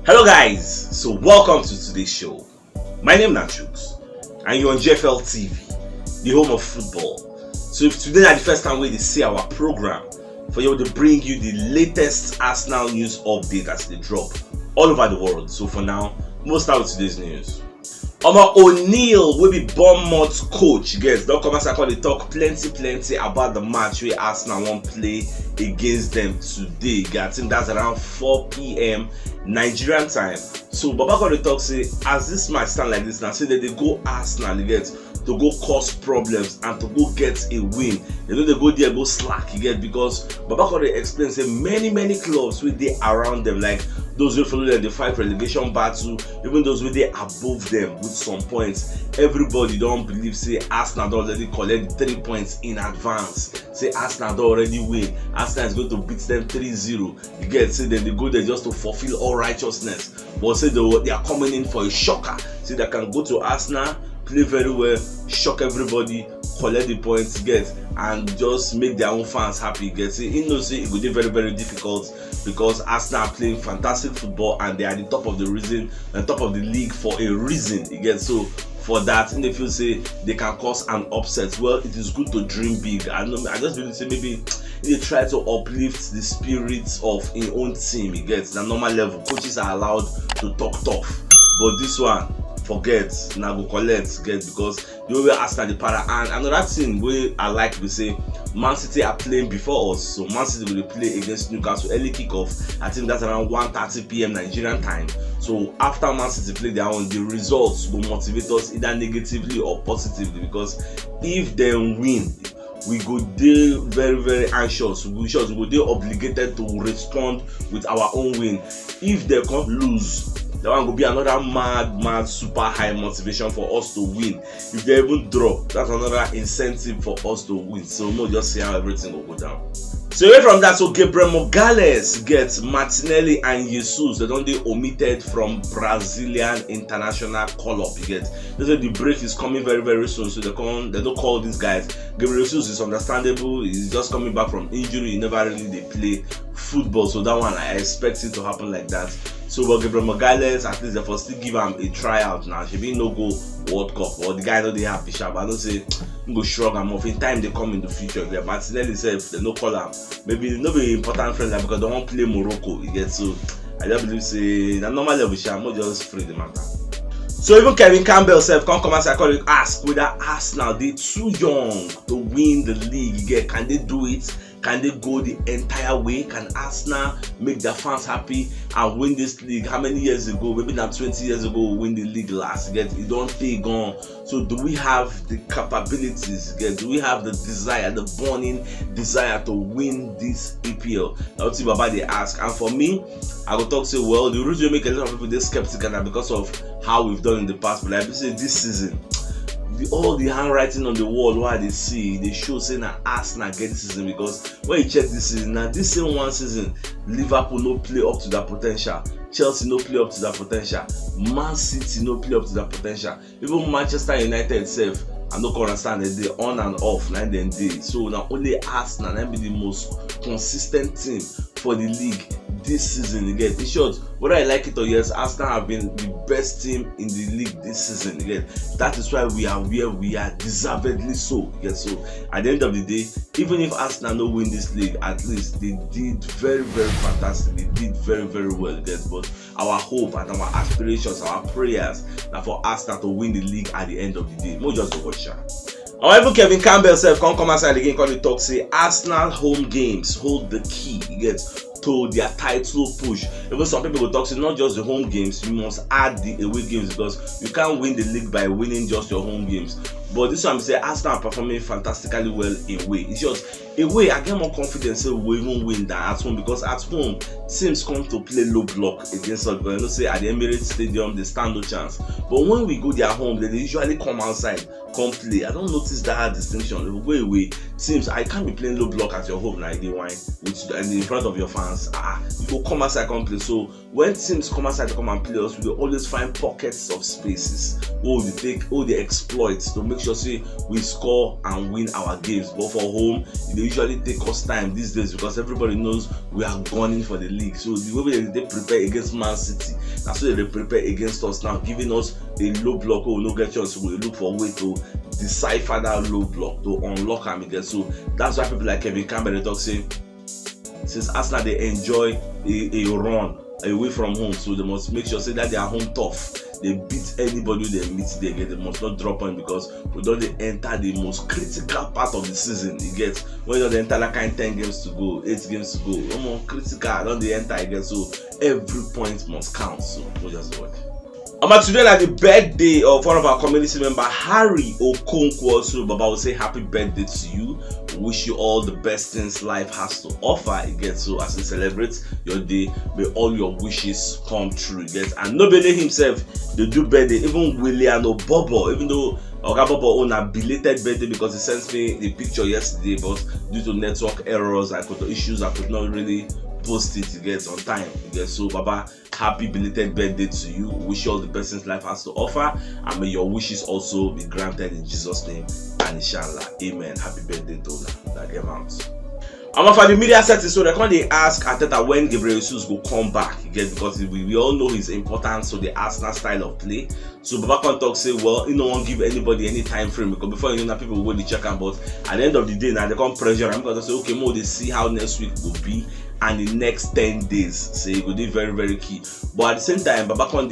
Hello guys, so welcome to today's show. My name is CHUKS and you're on JFL TV, the home of football. So if today is the first time we see our program, for you to bring you the latest Arsenal news update as they drop all over the world. So for now, we'll start with today's news. Omar O'Neill will be Bournemouth coach. Guys, don't come as I call it talk plenty about the match where Arsenal won't play against them today. I think that's around 4 p.m. Nigerian time. So Baba got to talk say as this match stand like this now, say that they go Arsenal to go cause problems and to go get a win. They know they go there go slack because Baba got to explain say many clubs with they around them, like those who follow them the fight relegation battle, even those with they above them with some points. Everybody don't believe say Arsenal don't already collect 3 points in advance. Say Arsenal don't already win. Arsenal is going to beat them 3-0. Say then they go there just to fulfill all righteousness. But say they are coming in for a shocker. Say they can go to Arsenal, play very well, shock everybody, collect the points, and just make their own fans happy. Say it will be very difficult because Arsenal are playing fantastic football and they are the top of the league for a reason. So for that, in the field say they can cause an upset. Well, it is good to dream big. I just really say maybe they try to uplift the spirits of his own team. The normal level coaches are allowed to talk tough, but this one forget now go collect because the way Arsenal the para. And another thing we I like to say, Man City are playing before us, so Man City will play against Newcastle early kickoff. I think that's around 1:30 p.m. Nigerian time. So after Man City play their own, the results will motivate us either negatively or positively, because if they win, we go dey very anxious. We go dey obligated to respond with our own win. If they can't lose, that one will be another mad super high motivation for us to win. If they even draw, that's another incentive for us to win. So we'll just see how everything will go down. So away from that, so Gabriel Jesus gets Martinelli and Jesus. They don't get omitted from Brazilian international call-up. This is the break is coming very soon. So they don't call these guys. Gabriel Jesus is understandable. He's just coming back from injury. He never really play football. So that one I expect it to happen like that. So but Gabriel Jesus, at least they first still give him a tryout now. She be no go World Cup, or the guy know they happy sharp. I don't say go shrug him off. In time they come in the future. Martinelli said they no call him. Maybe no be important friend because they won't play Morocco. So I don't believe say the normal level I'm not just free the matter. So even Kevin Campbell self come as I call it ask whether Arsenal they too young to win the league. Can they do it? Can they go the entire way? Can Arsenal make their fans happy and win this league? How many years ago? Maybe not 20 years ago, we win the league last. It don't take on. So do we have the capabilities? Do we have the desire, the burning desire to win this EPL? That's what Baba they ask. And for me, I will talk say, well, the reason make a lot of people they skeptical now because of how we've done in the past. But like I say, this season, all the handwriting on the wall why they see they show saying that Arsenal get this season, because when you check this season now, this same one season Liverpool no play up to their potential, Chelsea no play up to their potential, Man City no play up to their potential, even Manchester United itself I no understand that they on and off like them day. So now only Arsenal and be the most consistent team for the league this season. In short, whether I like it or yes, Arsenal have been the best team in the league this season. That is why we are where we are, deservedly so. So at the end of the day, even if Arsenal no win this league, at least they did very fantastic. They did very well. But our hope and our aspirations, our prayers are for Arsenal to win the league at the end of the day. More just go watch. However, Kevin Campbell self come outside again, call the talk say Arsenal home games hold the key to their title push. Even some people will talk say not just the home games, you must add the away games, because you can't win the league by winning just your home games. But this one say Arsenal are performing fantastically well away. It's just away I get more confidence say we even win than at home, because at home teams come to play low block against us. But say at the Emirates Stadium they stand no chance. But when we go their home, they usually come outside, come play. I don't notice that distinction. We go away. Teams I can't be playing low block at your home like they wine and in front of your fans. You go come outside, come play. So when teams come outside to come and play us, we will always find pockets of spaces where we take all the exploits to make sure say we score and win our games. But for home, they usually take us time these days because everybody knows we are gunning for the league. So the way they prepare against Man City, That's why they prepare against us now, giving us a low block. Oh, no get chance. We look for a way to decipher that low block, to unlock them again. So that's why people like Kevin Campbell, they talk say, since Arsenal they enjoy a run away from home, so they must make sure say that they are home tough. They beat anybody they meet there again. They must not drop on, because we don't enter the most critical part of the season. You get when you don't enter like 10 games to go, 8 games to go. No more critical. Don't they enter again? So every point must count. So we'll just watch. Today, like the birthday of one of our community member, Harry Okonkwo. So Baba will say happy birthday to you. Wish you all the best things life has to offer. You get, so as you celebrate your day, may all your wishes come true. You get, and nobody himself they do birthday. Even William or Bobo, even though Oga Bobo own a belated birthday, because he sent me the picture yesterday, but due to network errors, issues, I could not really post it, you get, on time. You get, so Baba, happy belated birthday to you. Wish you all the best things life has to offer, and may your wishes also be granted in Jesus' name, and inshallah, amen. Happy birthday to that amount. For the media setting, so they ask Arteta when Gabriel Jesus will come back again, because we all know his importance to the Arsenal style of play. So Baba can talk say, well, you don't want to give anybody any time frame, because before you know, people will go to check out. But at the end of the day, now they come pressure. I'm going to say, okay, more they see how next week will be, and the next 10 days. So it will be very, very key. But at the same time, Baba can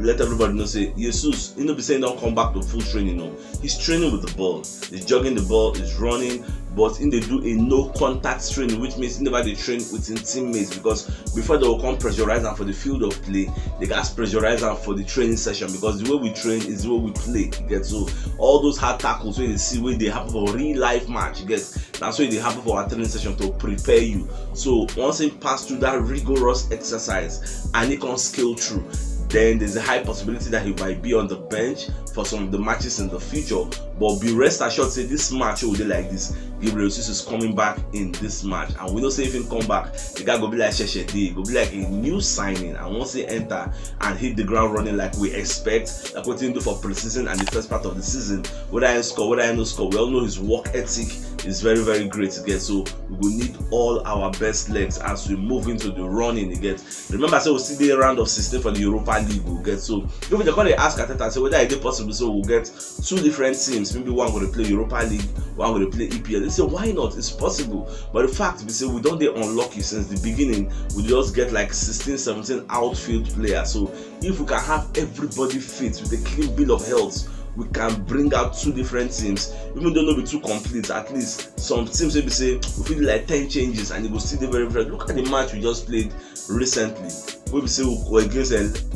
let everybody know, say, Jesus, you know, be saying don't come back to full training. No, he's training with the ball, he's jogging the ball, he's running. But in they do a no contact training, which means never they train within teammates, because before they will come pressurize them for the field of play, they got pressurize them for the training session, because the way we train is the way we play. You get, so all those hard tackles when they see when they happen for real life match, you get, that's why they happen for our training session to prepare you. So once they pass through that rigorous exercise and they can scale through, then there's a high possibility that he might be on the bench for some of the matches in the future. But be rest assured, say this match will be like this. Gabriel Jesus is coming back in this match, and we don't say if he come back, the guy go be like Sheshede, go be like a new signing. And once he enter and hit the ground running like we expect, like what he do for preseason and the first part of the season, whether I score, whether I no score, we all know his work ethic is very, very great to get. So we will need all our best legs as we move into the running. You get, remember, so we'll see the round of 16 for the Europa League. We'll get, so if they're going to ask Arteta, say whether it is possible, so we'll get 2 different teams. Maybe one going to play Europa League, one going to play EPL. They say why not? It's possible. But the fact we say we don't get unlucky since the beginning. We just get like 16, 17 outfield players. So if we can have everybody fit with a clean bill of health, we can bring out 2 different teams. Even though not be too complete, at least some teams maybe say we feel like 10 changes and it will still be very, very. Look at the match we just played recently. We say we're against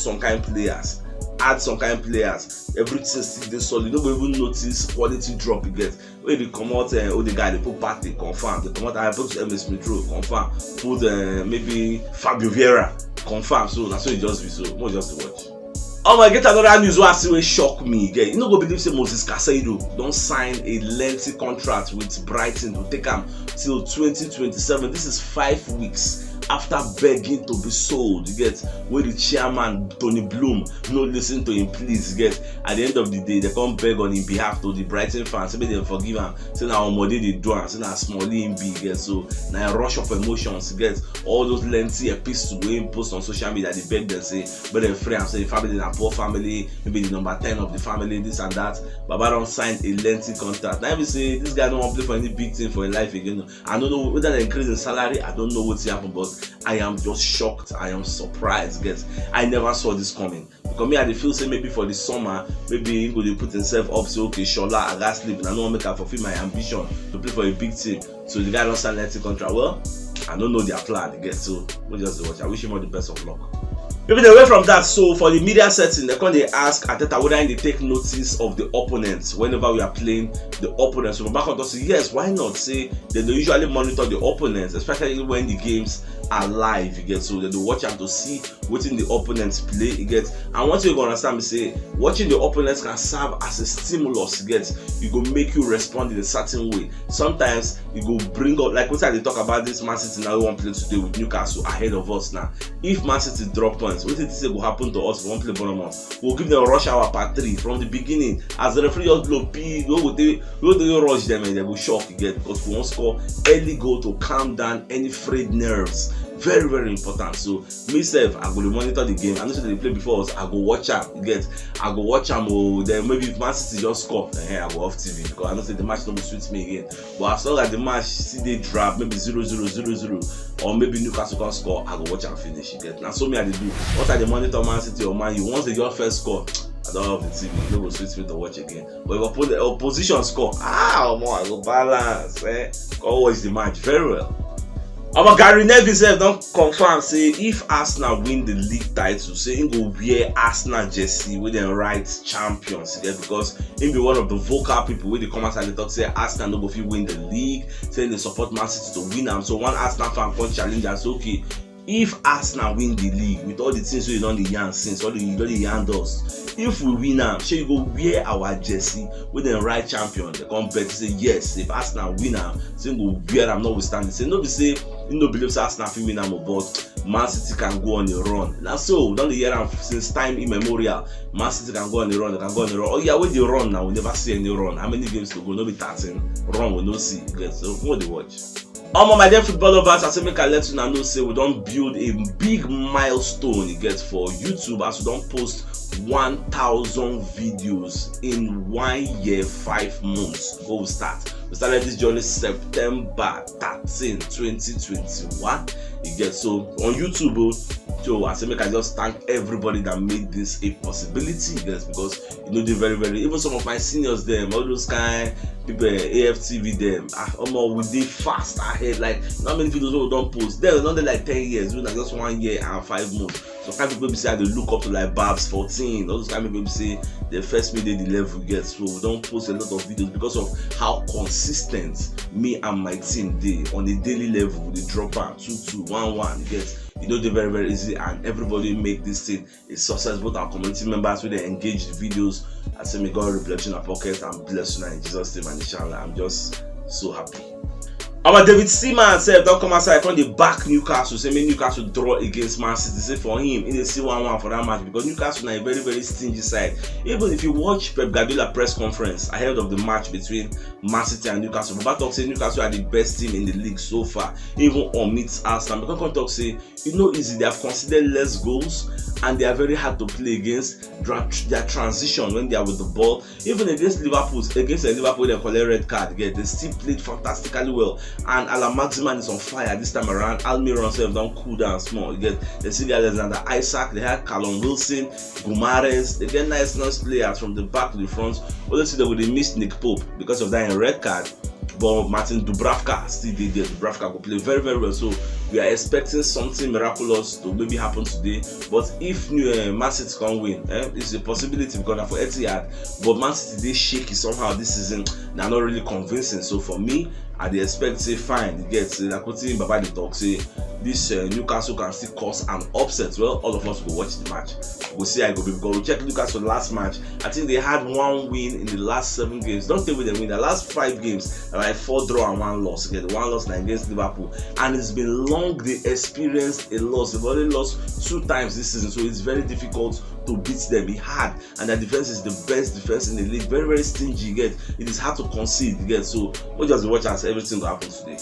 some kind of players, add some kind of players, everything still dey solid. You don't even notice quality drop you get. When they come out, the guy they put Partey, confirm. They come out, I put MS Mitro, confirm. Put maybe Fabio Vieira, confirm. So that's what it just be. So more just to watch. Oh my, get another news where I see will shock me again. You know, go believe say Moises Caicedo don't sign a lengthy contract with Brighton to take him till 2027. This is 5 weeks after begging to be sold. You get, where the chairman Tony Bloom no listen to him, please. You get, at the end of the day they come beg on his behalf to the Brighton fans, maybe they forgive him, say now money they do and say now small in big. Get, so now a rush of emotions. You get, all those lengthy epistles going post on social media, they beg them say but then free and say the family na poor family, maybe the number 10 of the family, this and that. Baba don't sign a lengthy contract. Now we say this guy don't want to play for any big thing for his life again. I don't know whether they increase in salary, I don't know what's happened, but I am just shocked. I am surprised. Guys, I never saw this coming. Because me, I feel say maybe for the summer, maybe he could put himself up, say okay, Shola, I got sleep, and I don't make I fulfill my ambition to play for a big team. So the guy don't sign lengthy contract. Well, I don't know their plan. Guys, so we'll just watch. I wish him all the best of luck. Maybe away from that, so for the media setting, they ask Arteta whether they take notice of the opponents whenever we are playing the opponents. So back on to say yes, why not? Say they usually monitor the opponents, especially when the games are live. You get, so they watch them to see what in the opponents play. You get, and once you go understand me, say watching the opponents can serve as a stimulus. You get, you go make you respond in a certain way. Sometimes you go bring up, like what I talk about this Man City now we want to play today with Newcastle ahead of us now. If Man City drop points, what did say will happen to us? We won't play Bournemouth. We'll give them a rush hour part 3 from the beginning. As the referee just blow P, we will rush them and they will shock. You get, because we won't score early goal to calm down any frayed nerves Very, very important. So myself, I go to monitor the game. I know they play before us. I go watch them. I go watch them. Then maybe if Man City just score, I go off TV because I know the match don't suit me again. But as long as the match see they drop, maybe 0-0, 0-0, or maybe Newcastle can score, I go watch and finish. Now so me I do. What are the monitor Man City or Man U? Once they just first score, I don't have the TV. No go switch me to watch again. But if the opposition score, I go balance. Go watch the match very well. Our Gary Neville don't confirm say if Arsenal win the league title, say he go wear Arsenal jersey with them right champions again, because he be one of the vocal people with the comments and they talk say Arsenal no go fit win the league, saying they support Man City to win them. So one Arsenal fan can challenge and say okay, if Arsenal win the league with all the things we done the yarn since, all the yarn does, if we win am, shey you go wear our jersey with the right champion. They come bet say yes, if Arsenal win am, say you go wear am notwithstanding. Say no be say you no believe say Arsenal fit win am, but Man City can go on a run. Now so we don dey hear am since time immemorial. Man City can go on a run, they can go on a run. Oh yeah, where they run now? We never see any run. How many games to go? No be 13. Run we no see. So what they watch? My dear football lovers, I say make I let you know say we don't build a big milestone for YouTube as we don't post 1,000 videos in 1 year 5 months. Go start. We started this journey September 13, 2021. So on YouTube, so I say make I just thank everybody that made this a possibility. Because they very even some of my seniors them, all those kind people, AFTV them, we did fast ahead. Like not many videos we don't post. They're not like 10 years, we just 1 year and 5 months. So kind of people say they look up to like Babs 14. All those kind of people say the first media the level gets. So we don't post a lot of videos because of how consistent me and my team did on a daily level. They drop out 2-2, 1-1. They're very easy, and everybody make this thing a success. Both our community members with they engage the videos. I say may God reflect in our pocket and bless you in Jesus' name and inshallah. I'm just so happy. Our David Seaman said don't come outside from the back Newcastle. Say me Newcastle draw against Man City. Say for him, in the C1-1 for that match because Newcastle is a very stingy side. Even if you watch Pep Guardiola press conference ahead of the match between Man City and Newcastle, Baba talk say Newcastle are the best team in the league so far, even amidst Arsenal. Because talk say easy. They have considered less goals and they are very hard to play against. Their transition when they are with the ball, even against Liverpool, they collect red card. They still played fantastically well. And Alan Maximan is on fire this time around. Almiron self don't cool down small. They see Alexander Isaac, they have Callum Wilson, Gumares, they get nice players from the back to the front. Obviously they would miss Nick Pope because of that in red card. But Martin Dubravka still did there. Dubravka will play very well. So we are expecting something miraculous to maybe happen today. But if Man City can win, it's a possibility because for Etihad. But Man City they shaky somehow this season. They're not really convincing. So for me, I dey expect say fine. Like what Baba dey talk say this Newcastle can still cause an upset. Well, all of us will watch the match. We'll see how it go be because we check Newcastle last match. I think they had 1 win in the last 7 games. Don't tell me they win the last 5 games. Like 4 draw and 1 loss. The 1 loss against Liverpool, and it's been long they experienced a loss. They've only lost 2 times this season, so it's very difficult to beat them. It's hard, and their defense is the best defense in the league. Very stingy. It is hard to concede. So we just watch as everything will happen today.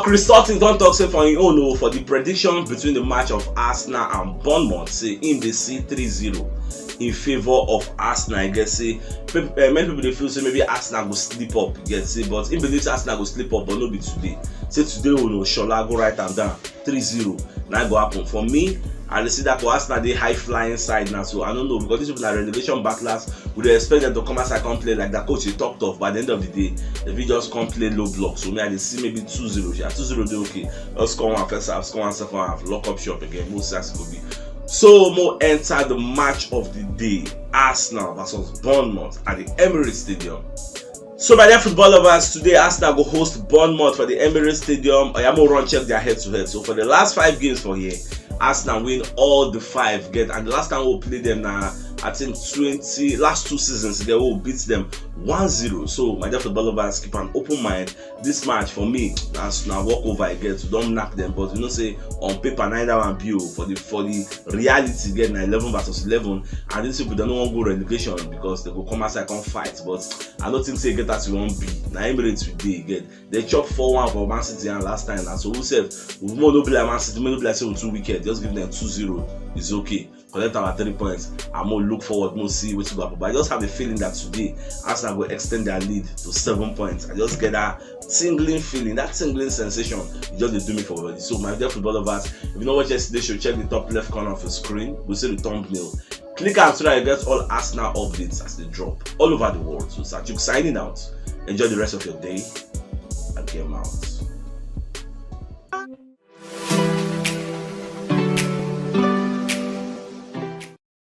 Chris Sutton don't talk say for him for the prediction between the match of Arsenal and Bournemouth. Say him they see 3-0 in favor of Arsenal. Say many people they feel say maybe Arsenal will slip up. But he believes Arsenal will slip up, but no be today. Say today Shola go write them down 3-0. Now go happen for me. And they see that for Arsenal they high flying side now, so I don't know because these people are relegation battlers. We expect them to come as I can't play like that coach he talked of. By the end of the day, if he just can't play low block, so maybe I see maybe 2-0. Yeah, 2-0 they okay. Let's score 1 first half, score 1 second half, lock up shop again. Most sacks could be. So more enter the match of the day: Arsenal versus Bournemouth at the Emirates Stadium. So my dear football lovers, today Arsenal will host Bournemouth for the Emirates Stadium. I am going to run check their head-to-head. So for the last 5 games for here, Arsenal win all the 5. And the last time we played them now I think last 2 seasons they will beat them 1-0. So my dear football lovers, keep an open mind. This match for me, as now walk over again to don't knock them, but say on paper neither one be for the reality again 11 versus 11, and these people don't want to go relegation because they go come outside and fight. But I don't think they get that we won't be. Now Emirates today again they chop 4-1 for Man City and last time, and so who said we won't no play Man City, we no play say 2 wicked, just give them 2-0. It's okay. Collect our 3 points. I'm gonna look forward, more see what to go. But I just have a feeling that today Arsenal will extend their lead to 7 points. I just get that tingling feeling, that tingling sensation. It just do me for body. So my dear football lovers, if you know what yesterday show, check the top left corner of your screen. We'll see the thumbnail. Click on so that you get all Arsenal updates as they drop all over the world. So CHUKS signing out. Enjoy the rest of your day and game out.